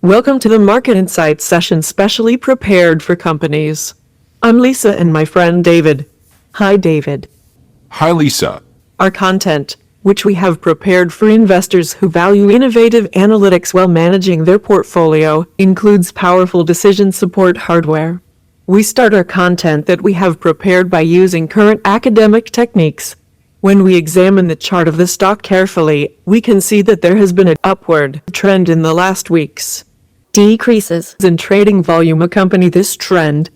Welcome to the Market Insights session specially prepared for companies. I'm Lisa and my friend David. Hi, David. Hi, Lisa. Our content, which we have prepared for investors who value innovative analytics while managing their portfolio, includes powerful decision support hardware. We start our content that we have prepared by using current academic techniques. When we examine the chart of the stock carefully, we can see that there has been an upward trend in the last weeks. Decreases in trading volume accompany this trend.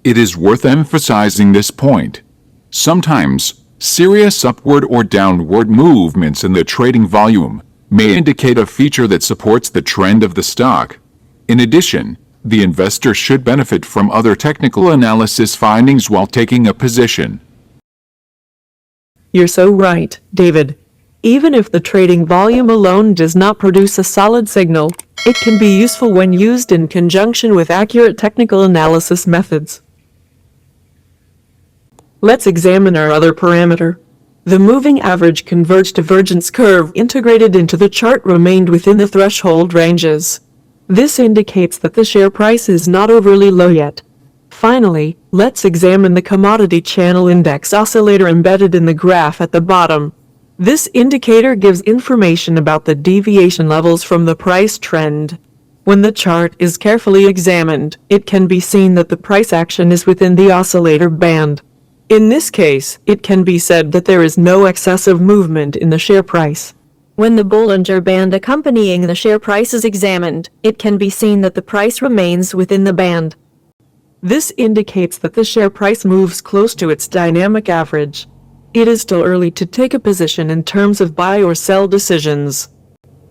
It is worth emphasizing this point. Sometimes, serious upward or downward movements in the trading volume may indicate a feature that supports the trend of the stock. In addition, the investor should benefit from other technical analysis findings while taking a position. You're so right, David. Even if the trading volume alone does not produce a solid signal, it can be useful when used in conjunction with accurate technical analysis methods. Let's examine our other parameter. The moving average converged divergence curve integrated into the chart remained within the threshold ranges. This indicates that the share price is not overly low yet. Finally, let's examine the commodity channel index oscillator embedded in the graph at the bottom. This indicator gives information about the deviation levels from the price trend. When the chart is carefully examined, it can be seen that the price action is within the oscillator band. In this case, it can be said that there is no excessive movement in the share price. When the Bollinger Band accompanying the share price is examined, it can be seen that the price remains within the band. This indicates that the share price moves close to its dynamic average. It is still early to take a position in terms of buy or sell decisions.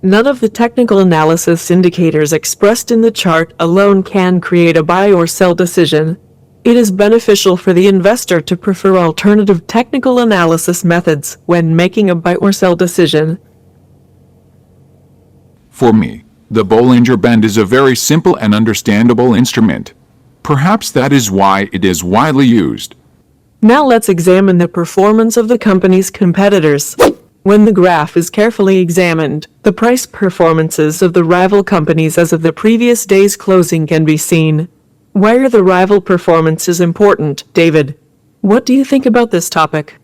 None of the technical analysis indicators expressed in the chart alone can create a buy or sell decision. It is beneficial for the investor to prefer alternative technical analysis methods when making a buy or sell decision. For me, the Bollinger Band is a very simple and understandable instrument. Perhaps that is why it is widely used. Now let's examine the performance of the company's competitors. When the graph is carefully examined, the price performances of the rival companies as of the previous day's closing can be seen. Why are the rival performances important, David? What do you think about this topic?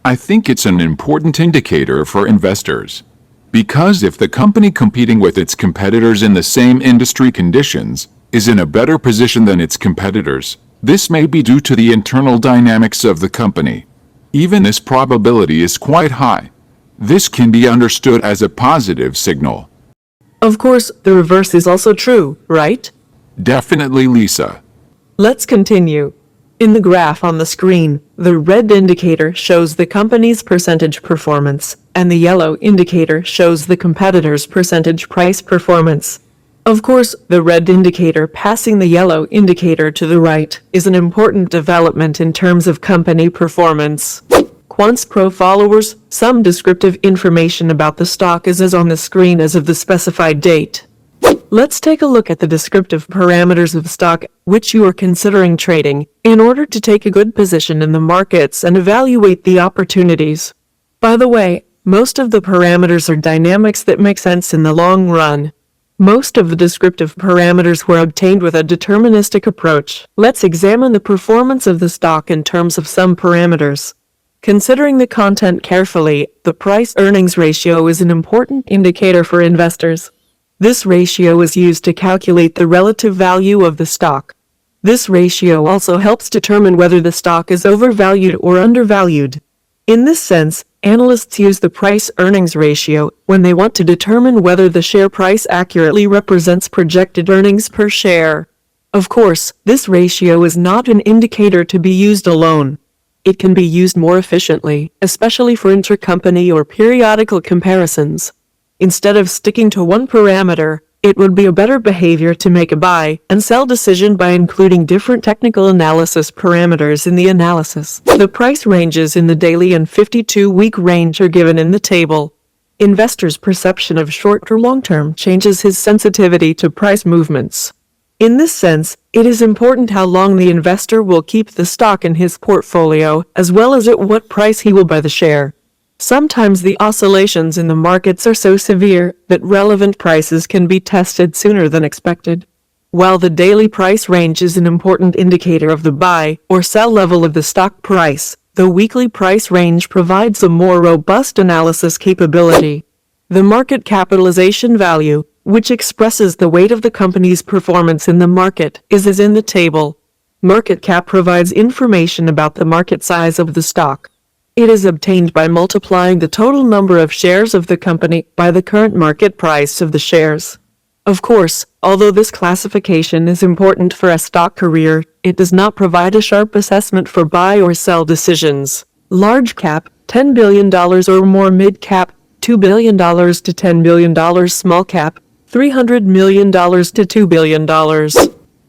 I think it's an important indicator for investors. Because if the company competing with its competitors in the same industry conditions is in a better position than its competitors, this may be due to the internal dynamics of the company. Even this probability is quite high. This can be understood as a positive signal. Of course, the reverse is also true, right? Definitely, Lisa. Let's continue. In the graph on the screen, the red indicator shows the company's percentage performance, and the yellow indicator shows the competitor's percentage price performance. Of course, the red indicator passing the yellow indicator to the right is an important development in terms of company performance. Quants Pro followers, some descriptive information about the stock is as on the screen as of the specified date. Let's take a look at the descriptive parameters of stock which you are considering trading in order to take a good position in the markets and evaluate the opportunities. By the way, most of the parameters are dynamics that make sense in the long run. Most of the descriptive parameters were obtained with a deterministic approach. Let's examine the performance of the stock in terms of some parameters. Considering the content carefully, the price-earnings ratio is an important indicator for investors. This ratio is used to calculate the relative value of the stock. This ratio also helps determine whether the stock is overvalued or undervalued. In this sense, analysts use the price-earnings ratio when they want to determine whether the share price accurately represents projected earnings per share. Of course, this ratio is not an indicator to be used alone. It can be used more efficiently, especially for intercompany or periodical comparisons. Instead of sticking to one parameter, it would be a better behavior to make a buy and sell decision by including different technical analysis parameters in the analysis. The price ranges in the daily and 52-week range are given in the table. Investors' perception of short or long-term changes his sensitivity to price movements. In this sense, it is important how long the investor will keep the stock in his portfolio, as well as at what price he will buy the share. Sometimes the oscillations in the markets are so severe that relevant prices can be tested sooner than expected. While the daily price range is an important indicator of the buy or sell level of the stock price, the weekly price range provides a more robust analysis capability. The market capitalization value, which expresses the weight of the company's performance in the market, is as in the table. Market cap provides information about the market size of the stock. It is obtained by multiplying the total number of shares of the company by the current market price of the shares. Of course, although this classification is important for a stock career, it does not provide a sharp assessment for buy or sell decisions. Large cap, $10 billion or more, mid cap, $2 billion to $10 billion, small cap, $300 million to $2 billion.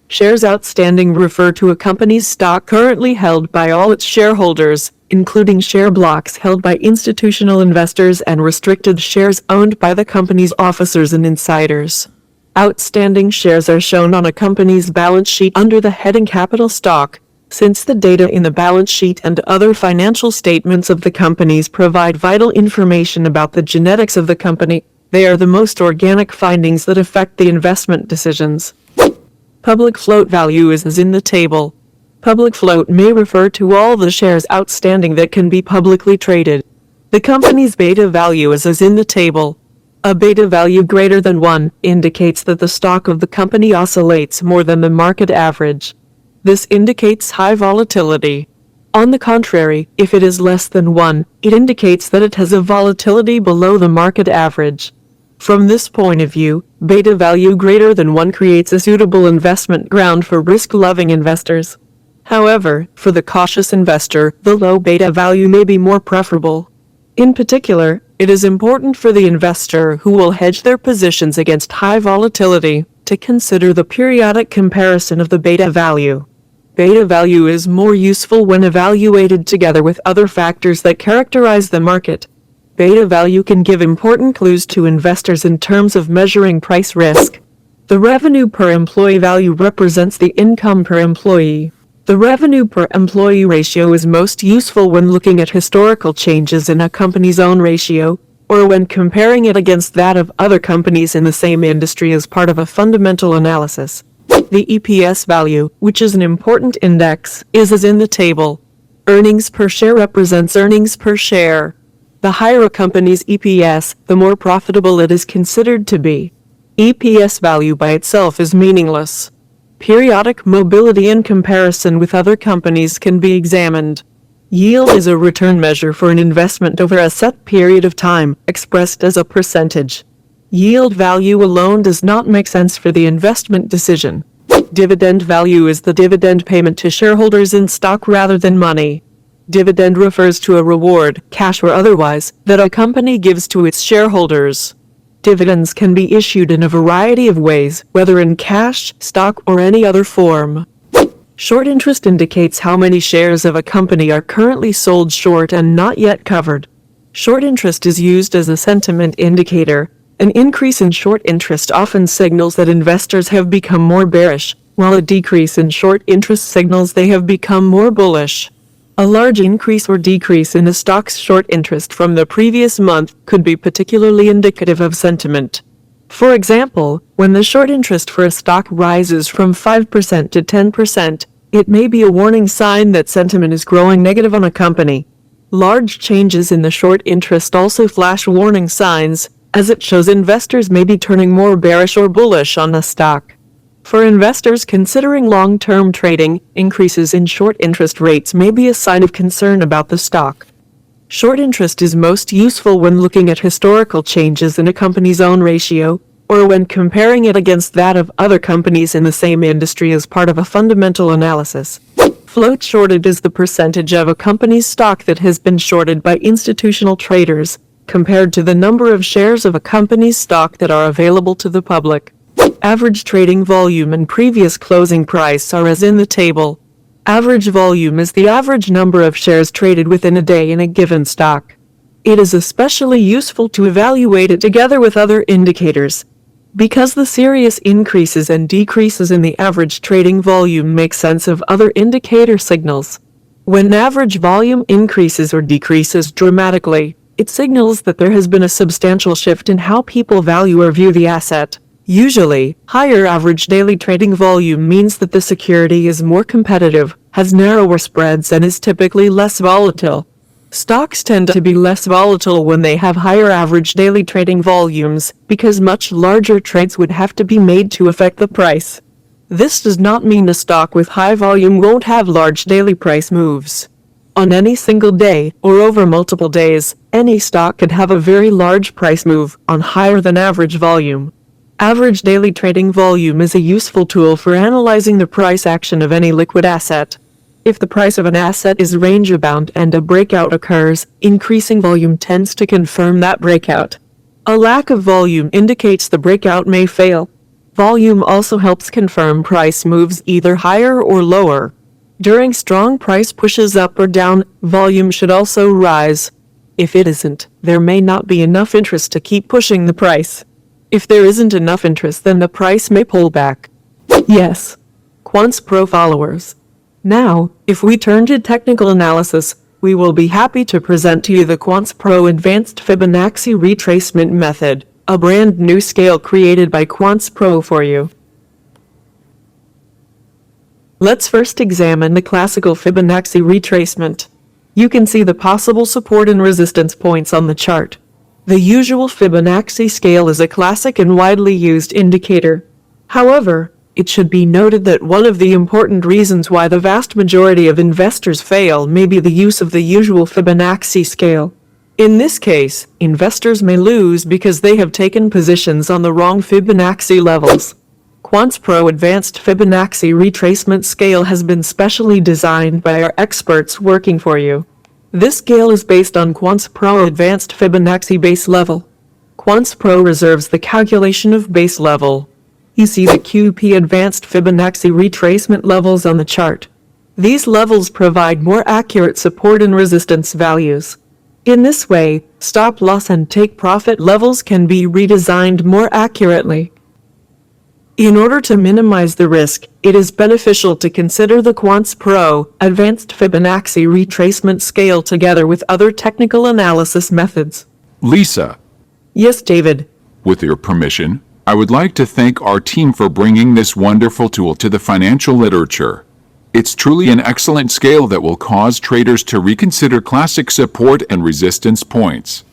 Shares outstanding refer to a company's stock currently held by all its shareholders, including share blocks held by institutional investors and restricted shares owned by the company's officers and insiders. Outstanding shares are shown on a company's balance sheet under the heading Capital Stock. Since the data in the balance sheet and other financial statements of the companies provide vital information about the genetics of the company, they are the most organic findings that affect the investment decisions. Public float value is as in the table. Public float may refer to all the shares outstanding that can be publicly traded. The company's beta value is as in the table. A beta value greater than 1 indicates that the stock of the company oscillates more than the market average. This indicates high volatility. On the contrary, if it is less than 1, it indicates that it has a volatility below the market average. From this point of view, beta value greater than 1 creates a suitable investment ground for risk-loving investors. However, for the cautious investor, the low beta value may be more preferable. In particular, it is important for the investor who will hedge their positions against high volatility to consider the periodic comparison of the beta value. Beta value is more useful when evaluated together with other factors that characterize the market. Beta value can give important clues to investors in terms of measuring price risk. The revenue per employee value represents the income per employee. The revenue per employee ratio is most useful when looking at historical changes in a company's own ratio, or when comparing it against that of other companies in the same industry as part of a fundamental analysis. The EPS value, which is an important index, is as in the table. Earnings per share represents earnings per share. The higher a company's EPS, the more profitable it is considered to be. EPS value by itself is meaningless. Periodic mobility in comparison with other companies can be examined. Yield is a return measure for an investment over a set period of time, expressed as a percentage. Yield value alone does not make sense for the investment decision. Dividend value is the dividend payment to shareholders in stock rather than money. Dividend refers to a reward, cash or otherwise, that a company gives to its shareholders. Dividends can be issued in a variety of ways, whether in cash, stock, or any other form. Short interest indicates how many shares of a company are currently sold short and not yet covered. Short interest is used as a sentiment indicator. An increase in short interest often signals that investors have become more bearish, while a decrease in short interest signals they have become more bullish. A large increase or decrease in a stock's short interest from the previous month could be particularly indicative of sentiment. For example, when the short interest for a stock rises from 5% to 10%, it may be a warning sign that sentiment is growing negative on a company. Large changes in the short interest also flash warning signs, as it shows investors may be turning more bearish or bullish on a stock. For investors considering long-term trading, increases in short interest rates may be a sign of concern about the stock. Short interest is most useful when looking at historical changes in a company's own ratio, or when comparing it against that of other companies in the same industry as part of a fundamental analysis. Float shorted is the percentage of a company's stock that has been shorted by institutional traders, compared to the number of shares of a company's stock that are available to the public. Average trading volume and previous closing price are as in the table. Average volume is the average number of shares traded within a day in a given stock. It is especially useful to evaluate it together with other indicators, because the serious increases and decreases in the average trading volume make sense of other indicator signals. When average volume increases or decreases dramatically, It signals that there has been a substantial shift in how people value or view the asset. Usually, higher average daily trading volume means that the security is more competitive, has narrower spreads, and is typically less volatile. Stocks tend to be less volatile when they have higher average daily trading volumes, because much larger trades would have to be made to affect the price. This does not mean a stock with high volume won't have large daily price moves. On any single day, or over multiple days, any stock could have a very large price move on higher than average volume. Average daily trading volume is a useful tool for analyzing the price action of any liquid asset. If the price of an asset is range-bound and a breakout occurs, increasing volume tends to confirm that breakout. A lack of volume indicates the breakout may fail. Volume also helps confirm price moves either higher or lower. During strong price pushes up or down, volume should also rise. If it isn't, there may not be enough interest to keep pushing the price. If there isn't enough interest, then the price may pull back. Yes. Quants Pro followers. Now, if we turn to technical analysis, we will be happy to present to you the Quants Pro Advanced Fibonacci Retracement Method, a brand new scale created by Quants Pro for you. Let's first examine the classical Fibonacci retracement. You can see the possible support and resistance points on the chart. The usual Fibonacci scale is a classic and widely used indicator. However, it should be noted that one of the important reasons why the vast majority of investors fail may be the use of the usual Fibonacci scale. In this case, investors may lose because they have taken positions on the wrong Fibonacci levels. Quants Pro Advanced Fibonacci Retracement Scale has been specially designed by our experts working for you. This scale is based on Quants Pro Advanced Fibonacci Base Level. Quants Pro reserves the calculation of base level. You see the QP Advanced Fibonacci retracement levels on the chart. These levels provide more accurate support and resistance values. In this way, stop loss and take profit levels can be redesigned more accurately. In order to minimize the risk, it is beneficial to consider the Quants Pro Advanced Fibonacci Retracement Scale together with other technical analysis methods. Lisa, Yes, David. with your permission, I would like to thank our team for bringing this wonderful tool to the financial literature. It's truly an excellent scale that will cause traders to reconsider classic support and resistance points.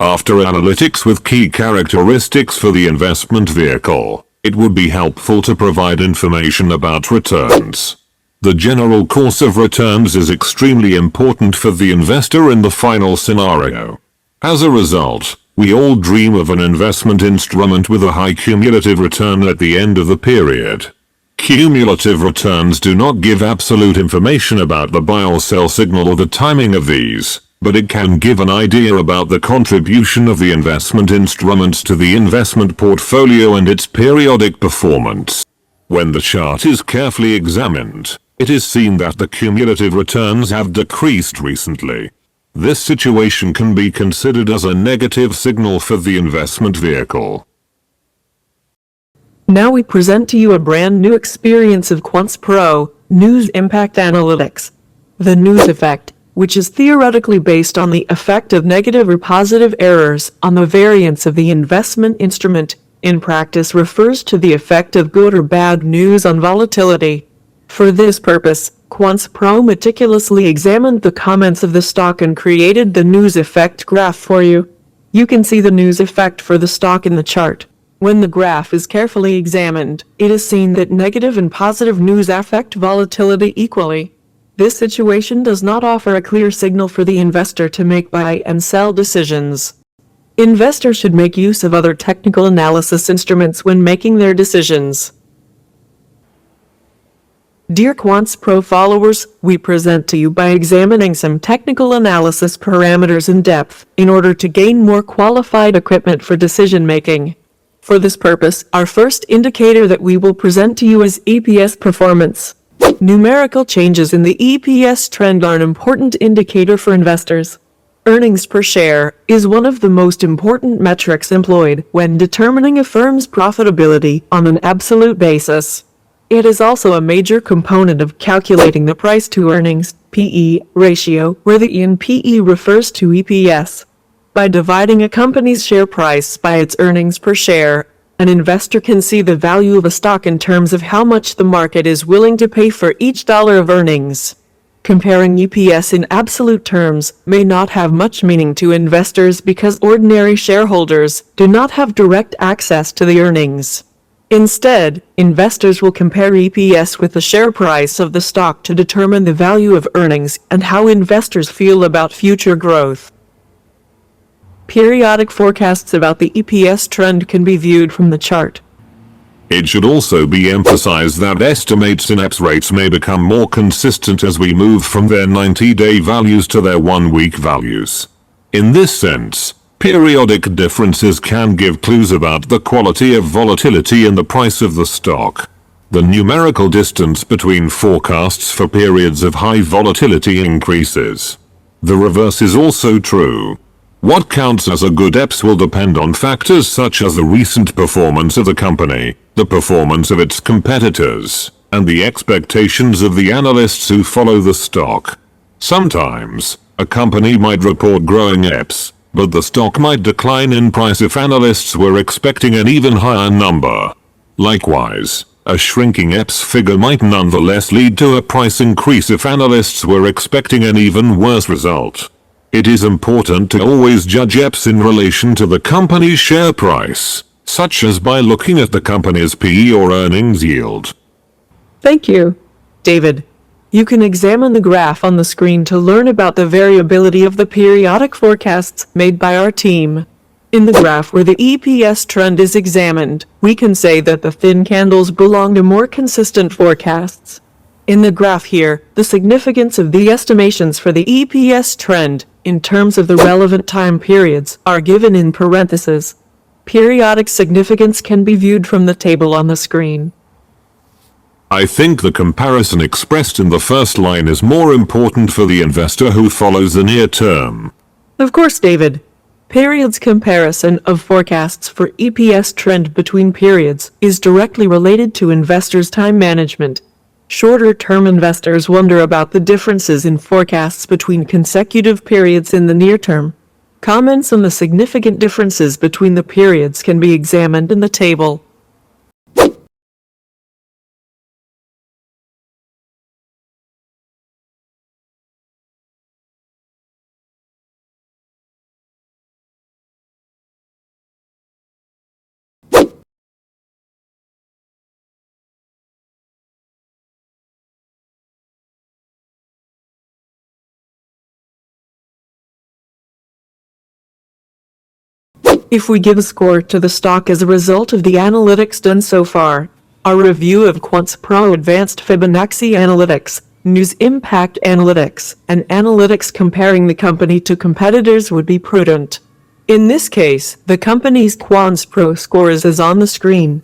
After analytics with key characteristics for the investment vehicle, it would be helpful to provide information about returns. The general course of returns is extremely important for the investor in the final scenario. As a result, we all dream of an investment instrument with a high cumulative return at the end of the period. Cumulative returns do not give absolute information about the buy or sell signal or the timing of these, but it can give an idea about the contribution of the investment instruments to the investment portfolio and its periodic performance. When the chart is carefully examined, it is seen that the cumulative returns have decreased recently. This situation can be considered as a negative signal for the investment vehicle. Now we present to you a brand new experience of Quants Pro News Impact Analytics. The news effect, which is theoretically based on the effect of negative or positive errors on the variance of the investment instrument, in practice refers to the effect of good or bad news on volatility. For this purpose, Quants Pro meticulously examined the comments of the stock and created the news effect graph for you. You can see the news effect for the stock in the chart. When the graph is carefully examined, it is seen that negative and positive news affect volatility equally. This situation does not offer a clear signal for the investor to make buy and sell decisions. Investors should make use of other technical analysis instruments when making their decisions. Dear Quants Pro followers, we present to you by examining some technical analysis parameters in depth in order to gain more qualified equipment for decision making. For this purpose, our first indicator that we will present to you is EPS performance. Numerical changes in the EPS trend are an important indicator for investors. Earnings per share is one of the most important metrics employed when determining a firm's profitability on an absolute basis. It is also a major component of calculating the price-to-earnings (PE) ratio, where the E in PE refers to EPS. By dividing a company's share price by its earnings per share, an investor can see the value of a stock in terms of how much the market is willing to pay for each dollar of earnings. Comparing EPS in absolute terms may not have much meaning to investors because ordinary shareholders do not have direct access to the earnings. Instead, investors will compare EPS with the share price of the stock to determine the value of earnings and how investors feel about future growth. Periodic forecasts about the EPS trend can be viewed from the chart. It should also be emphasized that estimates in EPS rates may become more consistent as we move from their 90-day values to their 1-week values. In this sense, periodic differences can give clues about the quality of volatility in the price of the stock. The numerical distance between forecasts for periods of high volatility increases. The reverse is also true. What counts as a good EPS will depend on factors such as the recent performance of the company, the performance of its competitors, and the expectations of the analysts who follow the stock. Sometimes, a company might report growing EPS, but the stock might decline in price if analysts were expecting an even higher number. Likewise, a shrinking EPS figure might nonetheless lead to a price increase if analysts were expecting an even worse result. It is important to always judge EPS in relation to the company's share price, such as by looking at the company's PE or earnings yield. Thank you, David. You can examine the graph on the screen to learn about the variability of the periodic forecasts made by our team. In the graph where the EPS trend is examined, we can say that the thin candles belong to more consistent forecasts. In the graph here, the significance of the estimations for the EPS trend, in terms of the relevant time periods, are given in parentheses. Periodic significance can be viewed from the table on the screen. I think the comparison expressed in the first line is more important for the investor who follows the near term. Of course, David. Periods comparison of forecasts for EPS trend between periods is directly related to investors' time management. Shorter-term investors wonder about the differences in forecasts between consecutive periods in the near term. Comments on the significant differences between the periods can be examined in the table. If we give a score to the stock as a result of the analytics done so far, our review of Quants Pro Advanced Fibonacci Analytics, News Impact Analytics, and analytics comparing the company to competitors would be prudent. In this case, the company's Quants Pro score is as on the screen.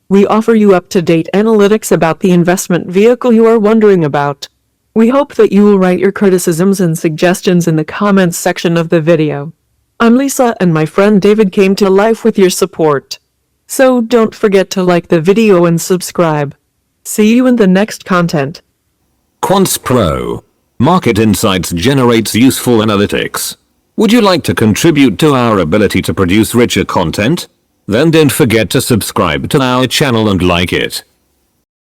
We offer you up-to-date analytics about the investment vehicle you are wondering about. We hope that you will write your criticisms and suggestions in the comments section of the video. I'm Lisa, and my friend David came to life with your support. So don't forget to like the video and subscribe. See you in the next content. Quants Pro. Market Insights generates useful analytics. Would you like to contribute to our ability to produce richer content? Then don't forget to subscribe to our channel and like it.